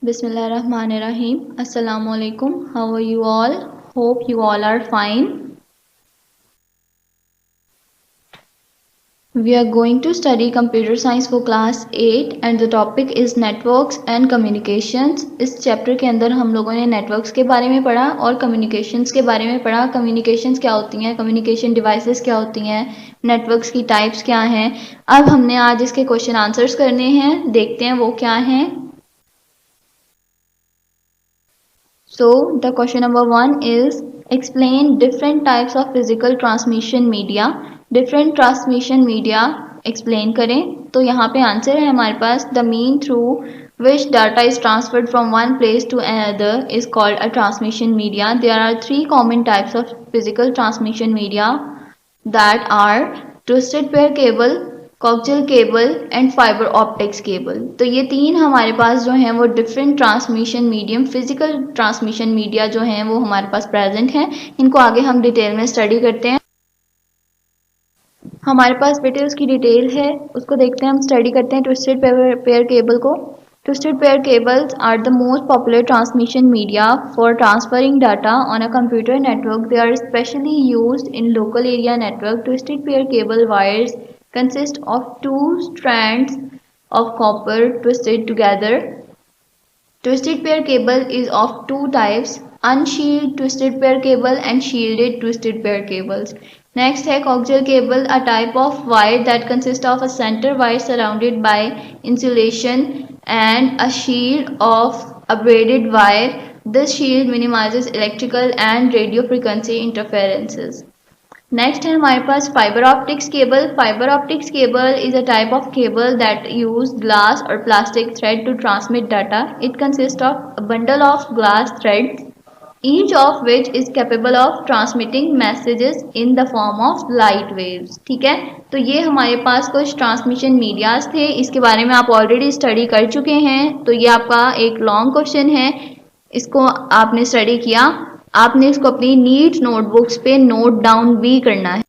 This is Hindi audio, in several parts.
Bismillahirrahmanirrahim. Assalamu alaikum. How are you all? Hope you all are fine. We are going to study computer science for class 8 and the topic is networks and communications. इस चैप्टर के अंदर हम लोगों ने नेटवर्क्स के बारे में पढ़ा और कम्युनिकेशंस के बारे में पढ़ा। कम्युनिकेशंस क्या होती हैं, कम्युनिकेशन डिवाइसेस क्या होती हैं, नेटवर्क्स की टाइप्स क्या हैं। अब हमने आज इसके क्वेश्चन आंसर्स करने हैं, देखते हैं वो क्या हैं। So the question number 1 is explain different types of physical transmission media. Different transmission media explain करें। तो यहाँ पे आंसर है हमारे पास the mean through which data is transferred from one place to another is called a transmission media. There are three common types of physical transmission media that are twisted pair cable, coaxial cable and fiber optics cable. तो ये तीन हमारे पास जो हैं वो different transmission medium physical transmission media जो हैं वो हमारे पास प्रेजेंट हैं। इनको आगे हम डिटेल में स्टडी करते हैं। हमारे पास बेटे उसकी डिटेल है, उसको देखते हैं, हम स्टडी करते हैं ट्विस्टेड पेयर केबल को। Twisted pair cables are the most popular transmission media for transferring data on a computer network. They are especially used in local area network. Twisted pair cable wires consist of two strands of copper twisted together. Twisted pair cable is of two types, unshielded twisted pair cable and shielded twisted pair cables. Next है coaxial cable, a type of wire that consists of a center wire surrounded by insulation and a shield of a braided wire. This shield minimizes electrical and radio frequency interferences. Next है हमारे पास fiber optics cable. Fiber optics cable is a type of cable that use glass or plastic thread to transmit data. It consists of a bundle of glass threads, each of which is capable of transmitting messages in the form of light waves. ठीक है, तो ये हमारे पास कुछ ट्रांसमिशन मीडियाज थे, इसके बारे में आप ऑलरेडी स्टडी कर चुके हैं। तो ये आपका एक लॉन्ग क्वेश्चन है, इसको आपने स्टडी किया, आपने इसको अपनी नीट नोटबुक्स पे नोट डाउन भी करना है।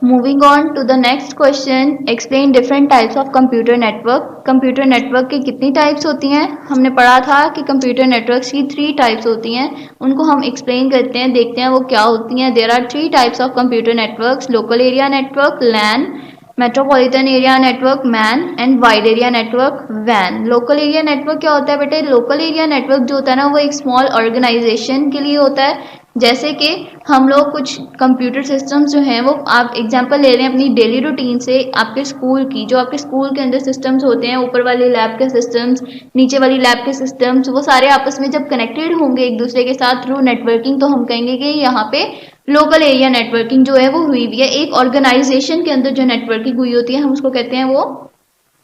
Moving on to the next question, explain different types of computer network. Computer network की कितनी टाइप्स होती हैं? हमने पढ़ा था कि कंप्यूटर नेटवर्क्स की 3 टाइप्स होती हैं, उनको हम एक्सप्लेन करते हैं, देखते हैं वो क्या होती हैं। There are 3 types of computer networks, local area network LAN, metropolitan area network MAN and wide area network वैन। लोकल एरिया नेटवर्क क्या होता है बेटे? लोकल एरिया नेटवर्क जो होता है ना वो एक स्मॉल ऑर्गेनाइजेशन के लिए होता है। जैसे कि हम लोग कुछ कंप्यूटर सिस्टम्स जो हैं वो, आप एग्जांपल ले रहे हैं अपनी डेली रूटीन से, आपके स्कूल की, जो आपके स्कूल के अंदर सिस्टम्स होते हैं, ऊपर वाली लैब के सिस्टम्स, नीचे वाली लैब के सिस्टम्स, वो सारे आपस में जब कनेक्टेड होंगे एक दूसरे के साथ थ्रू नेटवर्किंग, तो हम कहेंगे कि यहाँ पे लोकल एरिया नेटवर्किंग जो है वो हुई हुई है। एक ऑर्गेनाइजेशन के अंदर जो नेटवर्किंग हुई होती है हम उसको कहते हैं वो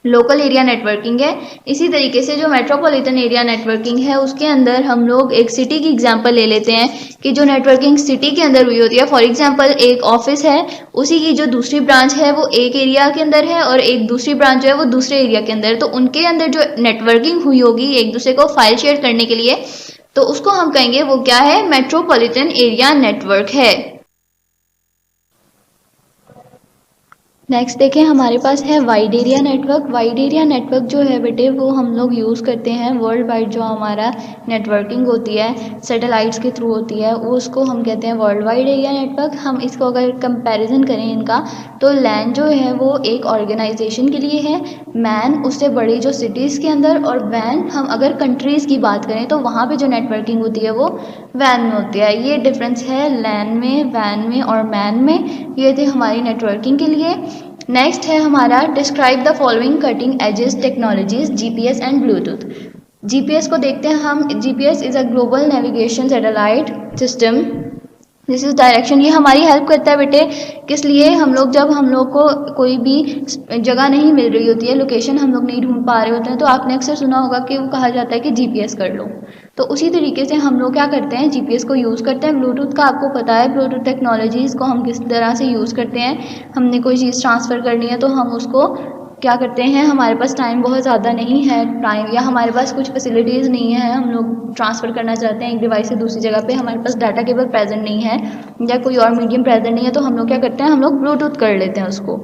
लोकल एरिया नेटवर्किंग है। इसी तरीके से जो मेट्रोपॉलिटन एरिया नेटवर्किंग है उसके अंदर हम लोग एक सिटी की एग्जांपल ले लेते हैं कि जो नेटवर्किंग सिटी के अंदर हुई होती है, फॉर एग्जांपल एक ऑफिस है, उसी की जो दूसरी ब्रांच है वो एक एरिया के अंदर है और एक दूसरी ब्रांच जो है वो दूसरे एरिया के अंदर है, तो उनके अंदर जो नेटवर्किंग हुई होगी एक दूसरे को फाइल शेयर करने के लिए, तो उसको हम कहेंगे वो क्या है? मेट्रोपॉलिटन एरिया नेटवर्क है। नेक्स्ट देखें, हमारे पास है wide area network. Wide area network जो है बेटे वो हम लोग यूज़ करते हैं वर्ल्ड वाइड, जो हमारा नेटवर्किंग होती है सैटेलाइट्स के थ्रू होती है, वो उसको हम कहते हैं वर्ल्ड वाइड एरिया नेटवर्क। हम इसको अगर कंपैरिजन करें इनका, तो लैन जो है वो एक ऑर्गेनाइजेशन के लिए है, मैन उससे बड़ी जो सिटीज़ के अंदर, और वैन हम अगर कंट्रीज़ की बात करें तो वहाँ पे जो नेटवर्किंग होती है वो वैन में होती है। ये डिफरेंस है लैन में, वैन में और मैन में। ये थी हमारी नेटवर्किंग के लिए। नेक्स्ट है हमारा describe the following cutting edges technologies GPS and Bluetooth. GPS को देखते हैं हम। GPS is a global navigation satellite system, this is direction. ये हमारी हेल्प करता है बेटे, किस लिए? हम लोग जब हम लोग को कोई भी जगह नहीं मिल रही होती है, लोकेशन हम लोग नहीं ढूंढ पा रहे होते हैं, तो आपने अक्सर सुना होगा कि वो कहा जाता है कि जीपीएस कर लो। तो उसी तरीके से हम लोग क्या करते हैं, जीपीएस को यूज़ करते हैं। ब्लूटूथ का आपको पता है, ब्लूटूथ टेक्नोलॉजीज़ को हम किस तरह से यूज़ करते हैं। हमने कोई चीज़ ट्रांसफ़र करनी है तो हम उसको क्या करते हैं, हमारे पास टाइम बहुत ज़्यादा नहीं है, टाइम या हमारे पास कुछ फैसिलिटीज़ नहीं है, हम लोग ट्रांसफ़र करना चाहते हैं एक डिवाइस से दूसरी जगह पे, हमारे पास डाटा केबल प्रेजेंट नहीं है या कोई और मीडियम प्रेजेंट नहीं है, तो हम लोग क्या करते हैं, हम लोग ब्लूटूथ कर लेते हैं उसको।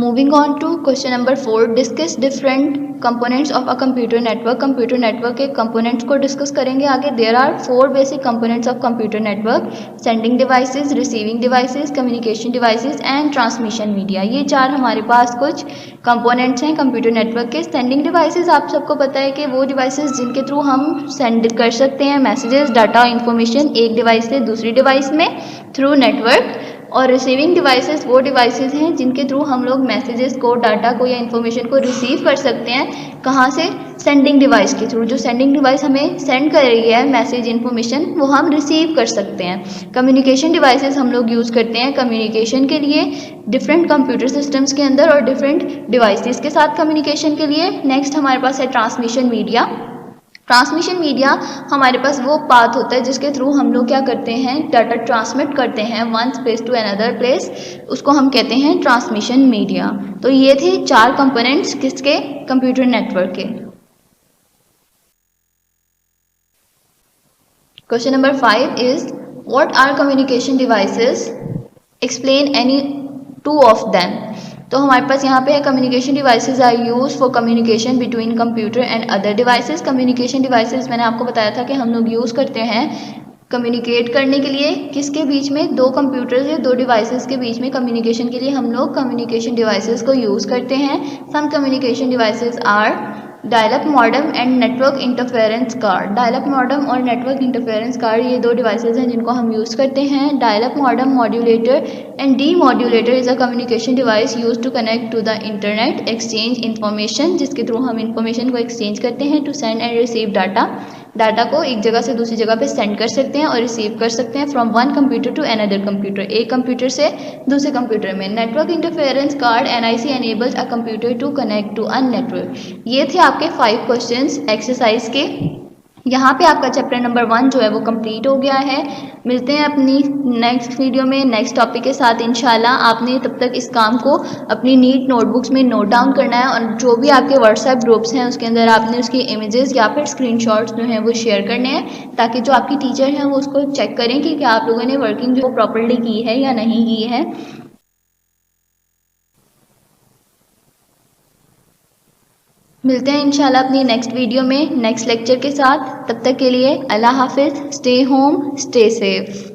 Moving on to question number 4, discuss different components of a computer network. Computer network के components को discuss करेंगे आगे. There are 4 basic components of computer network: sending devices, receiving devices, communication devices and transmission media. ये 4 हमारे पास कुछ components हैं कंप्यूटर नेटवर्क के. Sending devices आप सबको पता है कि वो devices जिनके थ्रू हम send कर सकते हैं messages, data, information एक डिवाइस से दूसरी डिवाइस में थ्रू नेटवर्क. और रिसीविंग डिवाइसेस वो डिवाइसेस हैं जिनके थ्रू हम लोग मैसेजेस को, डाटा को या इन्फॉर्मेशन को रिसीव कर सकते हैं. कहाँ से? सेंडिंग डिवाइस के थ्रू. जो सेंडिंग डिवाइस हमें सेंड कर रही है मैसेज, इन्फॉर्मेशन, वो हम रिसीव कर सकते हैं. कम्युनिकेशन डिवाइसेस हम लोग यूज़ करते हैं कम्युनिकेशन के लिए डिफरेंट कंप्यूटर सिस्टम्स के अंदर और डिफरेंट डिवाइसेस के साथ कम्युनिकेशन के लिए. नेक्स्ट हमारे पास है ट्रांसमिशन मीडिया. ट्रांसमिशन मीडिया हमारे पास वो पाथ होता है जिसके थ्रू हम लोग क्या करते हैं, डाटा ट्रांसमिट करते हैं one place to another place. उसको हम कहते हैं ट्रांसमिशन मीडिया. तो ये थे 4 कंपोनेंट्स किसके? कंप्यूटर नेटवर्क के. Question number 5 is what are communication devices, explain any 2 of them. तो हमारे पास यहाँ पे है communication devices are use for communication between computer and other devices. Communication devices मैंने आपको बताया था कि हम लोग यूज़ करते हैं कम्युनिकेट करने के लिए. किसके बीच में? 2 कंप्यूटर्स या 2 डिवाइसेस के बीच में कम्युनिकेशन के लिए हम लोग कम्युनिकेशन डिवाइसेस को यूज़ करते हैं. Some communication devices are dial up modem and network interference card. Dial up modem और नेटवर्क इंटरफेरेंस कार्ड ये 2 डिवाइसेस हैं जिनको हम यूज़ करते हैं. Dial up modem modulator and demodulator is a communication device use to connect to the internet, exchange information, जिसके थ्रू हम इंफॉर्मेशन को एक्सचेंज करते हैं. To send and receive data. Data को एक जगह से दूसरी जगह पे सेंड कर सकते हैं और रिसीव कर सकते हैं from one computer to another computer, एक कंप्यूटर से दूसरे कंप्यूटर में. Network interference card NIC enables a computer to connect to a network. ये थे आपके 5 क्वेश्चंस एक्सरसाइज के. यहाँ पे आपका चैप्टर नंबर 1 जो है वो कंप्लीट हो गया है. मिलते हैं अपनी नेक्स्ट वीडियो में नेक्स्ट टॉपिक के साथ इंशाल्लाह. आपने तब तक इस काम को अपनी नीट नोटबुक्स में नोट डाउन करना है और जो भी आपके व्हाट्सएप ग्रुप्स हैं उसके अंदर आपने उसकी इमेजेस या फिर स्क्रीनशॉट्स जो हैं वो शेयर करने हैं ताकि जो आपकी टीचर हैं वो उसको चेक करें कि क्या आप लोगों ने वर्किंग जो प्रॉपरली की है या नहीं की है. मिलते हैं इंशाल्लाह अपनी नेक्स्ट वीडियो में नेक्स्ट लेक्चर के साथ. तब तक के लिए अल्लाह हाफिज़. Stay home, stay safe.